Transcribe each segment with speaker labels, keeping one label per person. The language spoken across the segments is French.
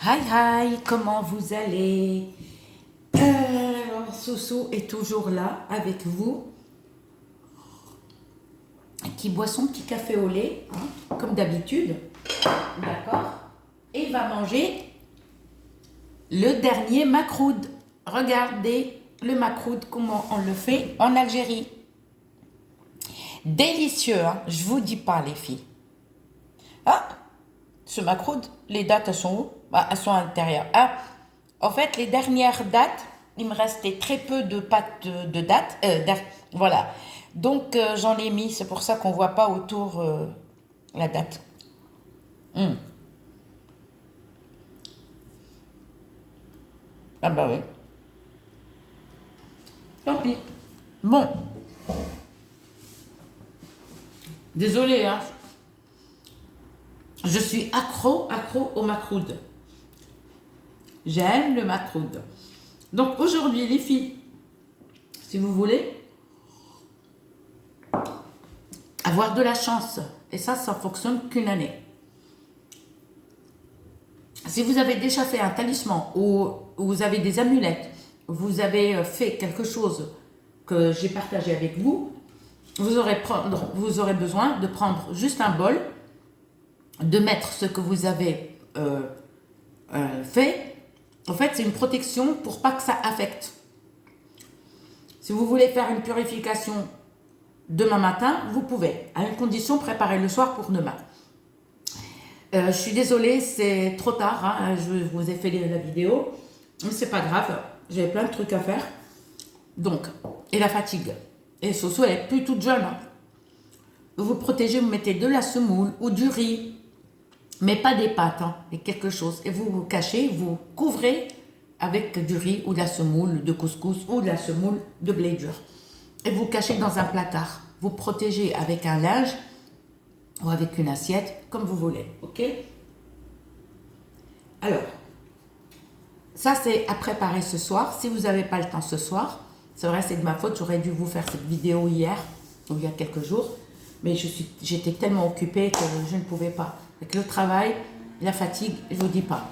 Speaker 1: Hi hi, comment vous allez? Soussou est toujours là avec vous, qui boit son petit café au lait, hein, comme d'habitude, d'accord? Et va manger le dernier makroud. Regardez le makroud, comment on le fait en Algérie. Délicieux, hein? Je vous dis pas les filles. Ah, ce makroud, les dates elles sont où? Bah, elles sont à l'intérieur. Ah, en fait, les dernières dates, il me restait très peu de pâtes de dates. Voilà. Donc, j'en ai mis. C'est pour ça qu'on ne voit pas autour la date. Hmm. Ah bah oui. Tant pis. Bon. Désolée, hein. Je suis accro au makroud. J'aime le makroud. Donc, aujourd'hui, les filles, si vous voulez avoir de la chance, et ça fonctionne qu'une année. Si vous avez déjà fait un talisman ou vous avez des amulettes, vous avez fait quelque chose que j'ai partagé avec vous, vous aurez besoin de prendre juste un bol, de mettre ce que vous avez fait. En fait, c'est une protection pour pas que ça affecte. Si vous voulez faire une purification demain matin, vous pouvez, à une condition, préparer le soir pour demain. Je suis désolée, c'est trop tard, hein, je vous ai fait la vidéo, mais c'est pas grave, j'avais plein de trucs à faire. Donc, et la fatigue. Et Soso, elle est plus toute jeune. Hein. Vous protégez, vous mettez de la semoule ou du riz, mais pas des pâtes, hein, mais quelque chose. Et vous vous cachez, vous couvrez avec du riz ou de la semoule de couscous ou de la semoule de blé dur. Et vous cachez dans un placard. Vous protégez avec un linge ou avec une assiette, comme vous voulez, ok? Alors, ça c'est à préparer ce soir. Si vous n'avez pas le temps ce soir, c'est vrai, c'est de ma faute, j'aurais dû vous faire cette vidéo hier, ou il y a quelques jours, mais j'étais tellement occupée que je ne pouvais pas. Avec le travail, la fatigue, je ne vous dis pas.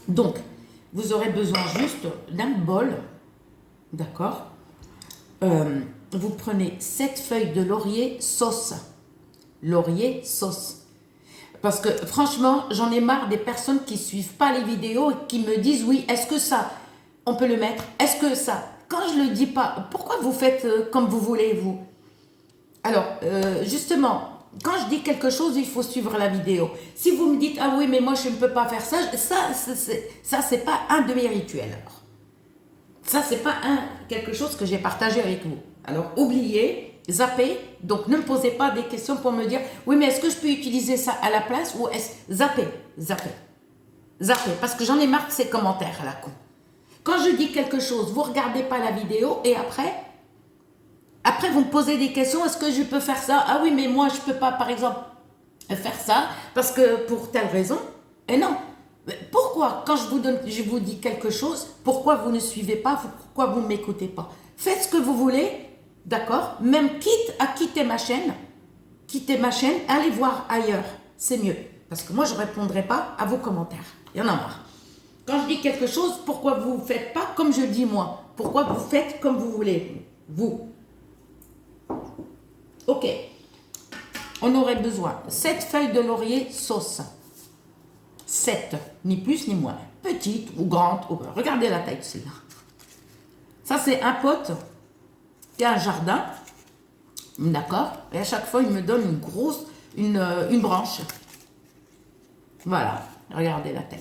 Speaker 1: Donc, vous aurez besoin juste d'un bol, d'accord? Vous prenez 7 feuilles de laurier sauce. Laurier sauce. Parce que franchement, j'en ai marre des personnes qui suivent pas les vidéos et qui me disent oui, est-ce que ça, on peut le mettre? Est-ce que ça? Quand je le dis pas, pourquoi vous faites comme vous voulez, vous? Alors, justement, quand je dis quelque chose, il faut suivre la vidéo. Si vous me dites, ah oui, mais moi je ne peux pas faire ça, ça c'est pas un de mes rituels. Ça, c'est pas quelque chose que j'ai partagé avec vous. Alors, oubliez, zappez. Donc, ne me posez pas des questions pour me dire, oui, mais est-ce que je peux utiliser ça à la place ou est-ce... Zappez. Parce que j'en ai marre de ces commentaires à la con. Quand je dis quelque chose, vous regardez pas la vidéo et après, vous me posez des questions, est-ce que je peux faire ça? Ah oui, mais moi, je peux pas, par exemple, faire ça parce que pour telle raison. Et non. Pourquoi, quand je vous dis quelque chose, pourquoi vous ne suivez pas, pourquoi vous ne m'écoutez pas? Faites ce que vous voulez, d'accord? Même quitte à quitter ma chaîne, allez voir ailleurs, c'est mieux. Parce que moi, je ne répondrai pas à vos commentaires. Il y en a marre. Quand je dis quelque chose, pourquoi vous ne faites pas comme je dis moi? Pourquoi vous faites comme vous voulez? Vous. Ok. On aurait besoin 7 feuilles de laurier sauce. 7, ni plus ni moins. Petite ou grande, regardez la taille de celle-là. Ça, c'est un pote qui a un jardin, d'accord? Et à chaque fois, il me donne une grosse, une branche. Voilà, regardez la taille.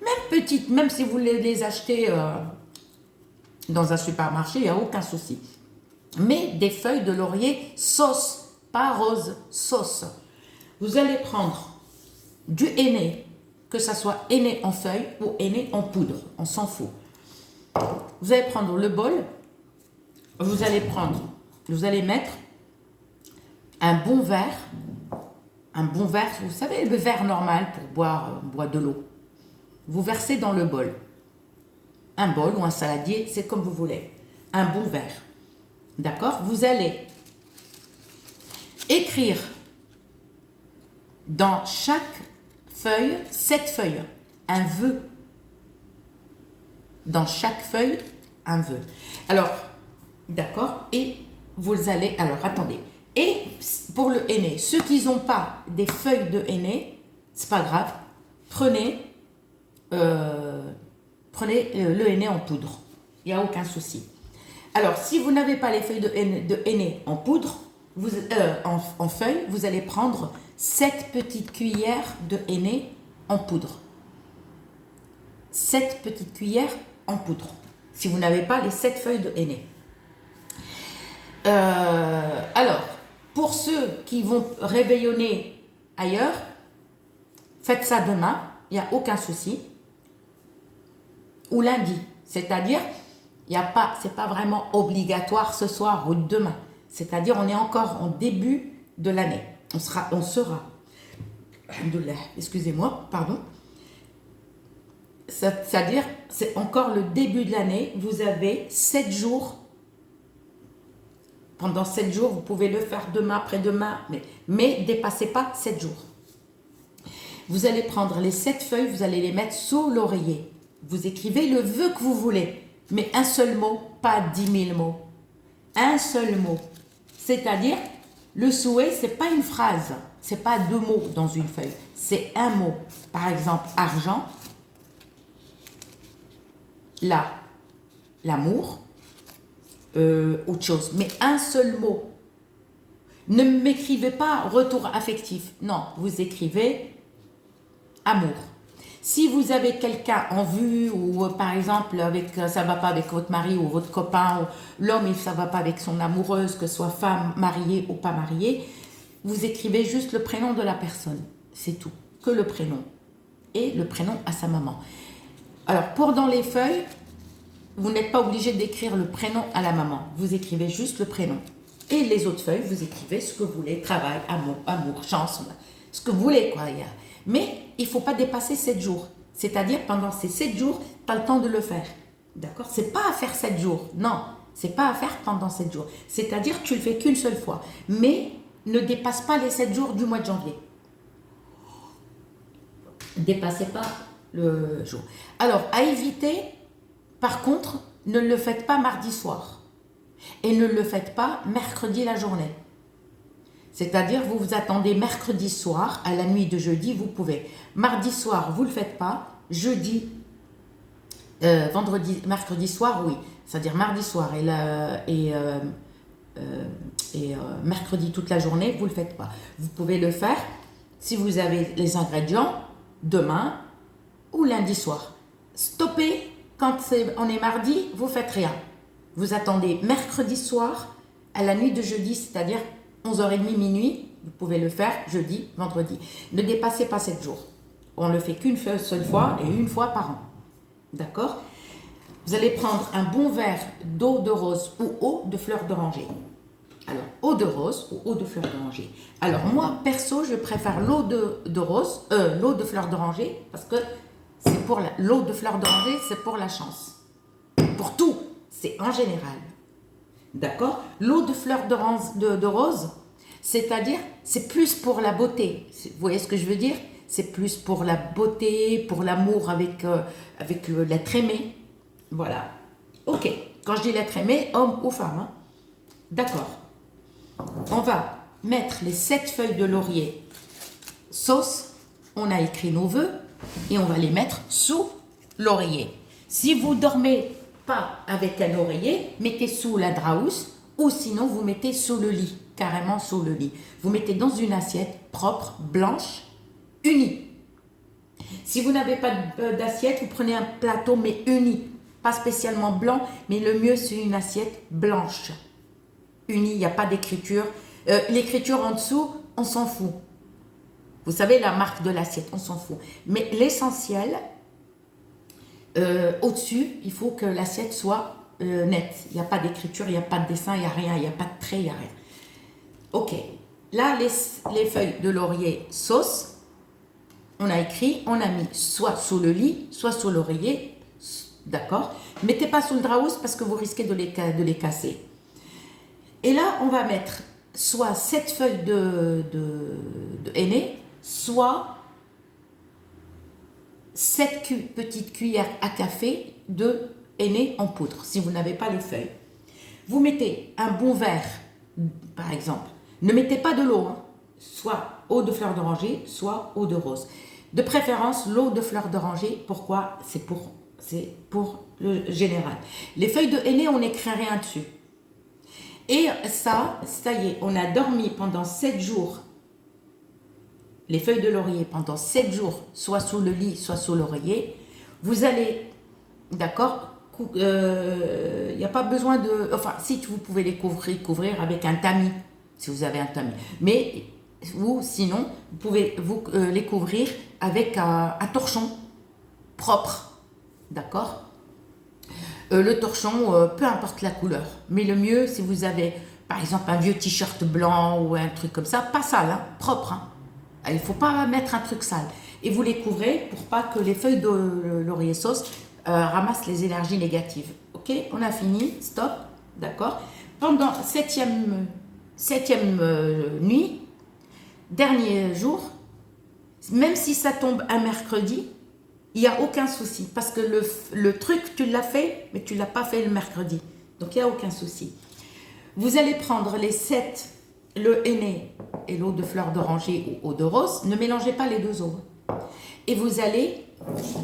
Speaker 1: Même petite, même si vous voulez les acheter dans un supermarché, il n'y a aucun souci. Mais des feuilles de laurier sauce, pas rose, sauce. Vous allez prendre du henné, que ça soit henné en feuilles ou henné en poudre, on s'en fout. Vous allez prendre le bol, vous allez mettre un bon verre, vous savez, le verre normal pour boire de l'eau. Vous versez dans le bol. Un bol ou un saladier, c'est comme vous voulez. Un bon verre. D'accord? Vous allez écrire dans chaque feuille, 7 feuilles. un vœu. Dans chaque feuille, un vœu. Alors, d'accord, et vous allez, alors attendez, et pour le henné, ceux qui n'ont pas des feuilles de henné, c'est pas grave, prenez le henné en poudre, il n'y a aucun souci. Alors, si vous n'avez pas les feuilles de henné en poudre, en feuilles, vous allez prendre 7 petites cuillères de henné en poudre. 7 petites cuillères en poudre, si vous n'avez pas les 7 feuilles de henné. Alors, pour ceux qui vont réveillonner ailleurs, faites ça demain, il n'y a aucun souci. Ou lundi, c'est-à-dire, c'est pas vraiment obligatoire ce soir ou demain. C'est-à-dire, on est encore en début de l'année. On sera, excusez-moi, pardon. C'est-à-dire, c'est encore le début de l'année. Vous avez 7 jours. Pendant 7 jours, vous pouvez le faire demain, après-demain, mais dépassez pas 7 jours. Vous allez prendre les 7 feuilles, vous allez les mettre sous l'oreiller. Vous écrivez le vœu que vous voulez, mais un seul mot, pas 10 000 mots. Un seul mot. C'est-à-dire, le souhait, c'est pas une phrase, c'est pas 2 mots dans une feuille, c'est un mot. Par exemple, argent, l'amour, autre chose, mais un seul mot. Ne m'écrivez pas retour affectif, non, vous écrivez amour. Si vous avez quelqu'un en vue ou par exemple ça va pas avec votre mari ou votre copain, ou l'homme et ça va pas avec son amoureuse, que ce soit femme mariée ou pas mariée, vous écrivez juste le prénom de la personne, c'est tout, que le prénom et le prénom à sa maman. Alors pour dans les feuilles, vous n'êtes pas obligé d'écrire le prénom à la maman, vous écrivez juste le prénom. Et les autres feuilles, vous écrivez ce que vous voulez, travail, amour, chance, ce que vous voulez, quoi. Mais il ne faut pas dépasser 7 jours. C'est-à-dire, pendant ces 7 jours, tu as le temps de le faire. D'accord? C'est pas à faire 7 jours. Non, c'est pas à faire pendant 7 jours. C'est-à-dire, tu le fais qu'une seule fois. Mais ne dépasse pas les 7 jours du mois de janvier. Dépassez pas le jour. Alors, à éviter, par contre, ne le faites pas mardi soir. Et ne le faites pas mercredi la journée. C'est-à-dire, vous vous attendez mercredi soir, à la nuit de jeudi, vous pouvez. Mardi soir, vous ne le faites pas. Jeudi, mercredi soir, oui. C'est-à-dire mardi soir et mercredi toute la journée, vous ne le faites pas. Vous pouvez le faire si vous avez les ingrédients demain ou lundi soir. Stoppez quand on est mardi, vous ne faites rien. Vous attendez mercredi soir à la nuit de jeudi, c'est-à-dire 11h30, minuit, vous pouvez le faire jeudi, vendredi. Ne dépassez pas 7 jours. On ne le fait qu'une seule fois et une fois par an. D'accord? Vous allez prendre un bon verre d'eau de rose ou eau de fleur d'oranger. Alors, eau de rose ou eau de fleur d'oranger. Alors, moi, perso, je préfère l'eau l'eau de fleur d'oranger parce que c'est pour l'eau de fleur d'oranger, c'est pour la chance. Pour tout, c'est en général. D'accord? L'eau de fleur de rose, c'est-à-dire, c'est plus pour la beauté. Vous voyez ce que je veux dire? C'est plus pour la beauté, pour l'amour avec l'être aimé. Voilà. Ok. Quand je dis l'être aimé, homme ou femme. Hein? D'accord. On va mettre les 7 feuilles de laurier sauce. On a écrit nos vœux et on va les mettre sous l'oreiller. Si vous dormez pas avec un oreiller, mettez sous la draousse ou sinon vous mettez sous le lit, carrément sous le lit. Vous mettez dans une assiette propre, blanche, unie. Si vous n'avez pas d'assiette, vous prenez un plateau mais uni, pas spécialement blanc, mais le mieux c'est une assiette blanche, unie, il n'y a pas d'écriture. L'écriture en dessous, on s'en fout. Vous savez la marque de l'assiette, on s'en fout. Mais l'essentiel, au-dessus, il faut que l'assiette soit nette. Il n'y a pas d'écriture, il n'y a pas de dessin, il n'y a rien, il n'y a pas de trait, il n'y a rien. Ok, là, les feuilles de laurier sauce, on a écrit, on a mis soit sous le lit, soit sous l'oreiller, d'accord? Mettez pas sous le draousse parce que vous risquez de les casser. Et là, on va mettre soit 7 feuilles de henné, soit 7 petites cuillères à café de henné en poudre, si vous n'avez pas les feuilles. Vous mettez un bon verre, par exemple. Ne mettez pas de l'eau, hein. Soit eau de fleur d'oranger, soit eau de rose. De préférence, l'eau de fleur d'oranger. Pourquoi? C'est pour le général. Les feuilles de henné, on n'écrit rien dessus. Et ça y est, on a dormi pendant 7 jours. Les feuilles de laurier pendant 7 jours, soit sous le lit, soit sous l'oreiller. Vous allez, d'accord, il n'y a pas besoin de... Enfin, si vous pouvez les couvrir avec un tamis, si vous avez un tamis. Mais, ou sinon, vous pouvez les couvrir avec un torchon propre, d'accord. Le torchon, peu importe la couleur. Mais le mieux, si vous avez, par exemple, un vieux t-shirt blanc ou un truc comme ça, pas sale, hein, propre. Hein. Il ne faut pas mettre un truc sale. Et vous les couvrez pour pas que les feuilles de laurier sauce ramassent les énergies négatives. Ok, on a fini, stop, d'accord. Pendant septième nuit, dernier jour, même si ça tombe un mercredi, il n'y a aucun souci. Parce que le truc, tu l'as fait, mais tu ne l'as pas fait le mercredi. Donc, il n'y a aucun souci. Vous allez prendre le henné et l'eau de fleur d'oranger ou eau de rose. Ne mélangez pas les deux eaux. Et vous allez,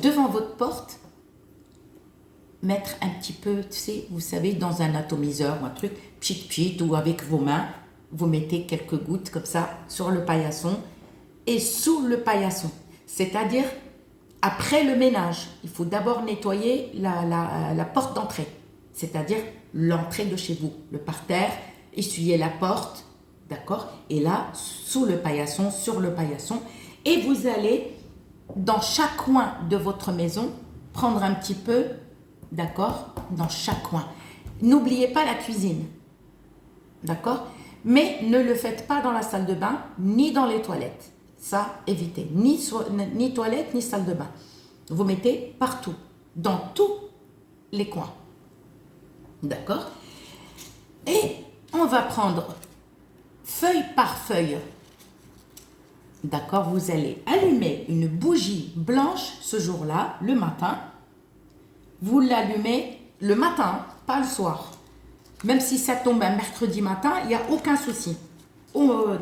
Speaker 1: devant votre porte, mettre un petit peu, tu sais, vous savez, dans un atomiseur ou un truc, pchit, ou avec vos mains, vous mettez quelques gouttes comme ça sur le paillasson et sous le paillasson. C'est-à-dire, après le ménage, il faut d'abord nettoyer la porte d'entrée, c'est-à-dire l'entrée de chez vous, le parterre, essuyer la porte, d'accord? Et là, sous le paillasson, sur le paillasson, et vous allez, dans chaque coin de votre maison, prendre un petit peu, d'accord? Dans chaque coin. N'oubliez pas la cuisine, d'accord? Mais ne le faites pas dans la salle de bain, ni dans les toilettes. Ça, évitez. Ni toilette, ni salle de bain. Vous mettez partout, dans tous les coins. D'accord? Et on va prendre feuille par feuille. D'accord? Vous allez allumer une bougie blanche ce jour-là, le matin. Vous l'allumez le matin, pas le soir. Même si ça tombe un mercredi matin, il n'y a aucun souci.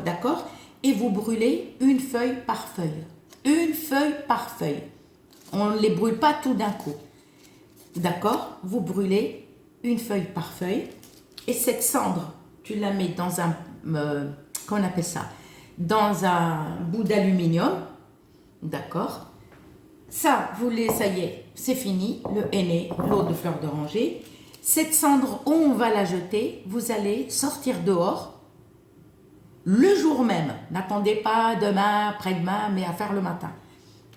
Speaker 1: D'accord? Et vous brûlez une feuille par feuille. Une feuille par feuille. On ne les brûle pas tout d'un coup. D'accord? Vous brûlez une feuille par feuille. Et cette cendre, tu la mets dans un... qu'on appelle ça? Dans un bout d'aluminium. D'accord? Ça y est, c'est fini. Le henné, l'eau de fleur d'oranger. Cette cendre, où on va la jeter, vous allez sortir dehors le jour même. N'attendez pas demain, après-demain, mais à faire le matin.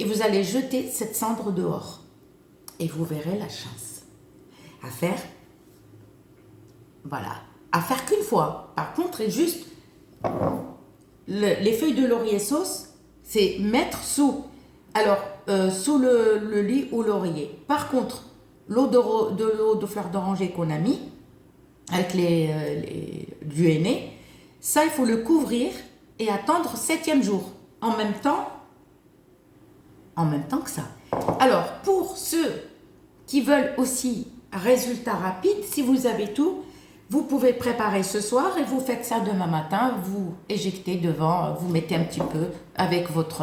Speaker 1: Et vous allez jeter cette cendre dehors. Et vous verrez la chance. À faire, voilà, à faire qu'une fois. Par contre, juste, les feuilles de laurier sauce, c'est mettre sous le lit ou l'oreiller. Par contre, l'eau de fleur d'oranger qu'on a mis, avec du henné, ça, il faut le couvrir et attendre 7e jour. En même temps que ça. Alors, pour ceux qui veulent aussi résultat rapide, si vous avez tout, vous pouvez préparer ce soir et vous faites ça demain matin. Vous éjectez devant, vous mettez un petit peu avec votre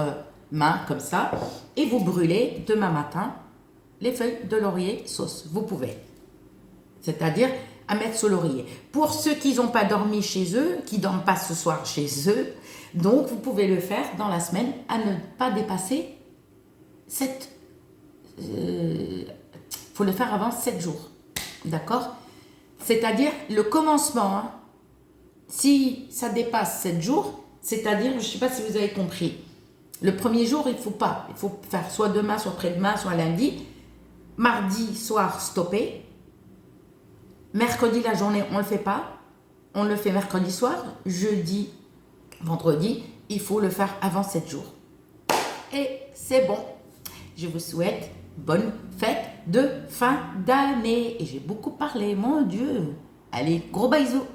Speaker 1: main comme ça et vous brûlez demain matin les feuilles de laurier sauce. Vous pouvez. C'est-à-dire à mettre sous l'oreiller. Pour ceux qui n'ont pas dormi chez eux, qui ne dorment pas ce soir chez eux, donc vous pouvez le faire dans la semaine à ne pas dépasser faut le faire avant 7 jours. D'accord? C'est-à-dire le commencement, hein, si ça dépasse 7 jours, c'est-à-dire, je ne sais pas si vous avez compris, le premier jour, il faut pas. Il faut faire soit demain, soit après-demain, soit lundi. Mardi soir, stopper. Mercredi, la journée, on ne le fait pas. On le fait mercredi soir. Jeudi, vendredi, il faut le faire avant 7 jours. Et c'est bon. Je vous souhaite bonne fête de fin d'année. Et j'ai beaucoup parlé, mon Dieu. Allez, gros bisous.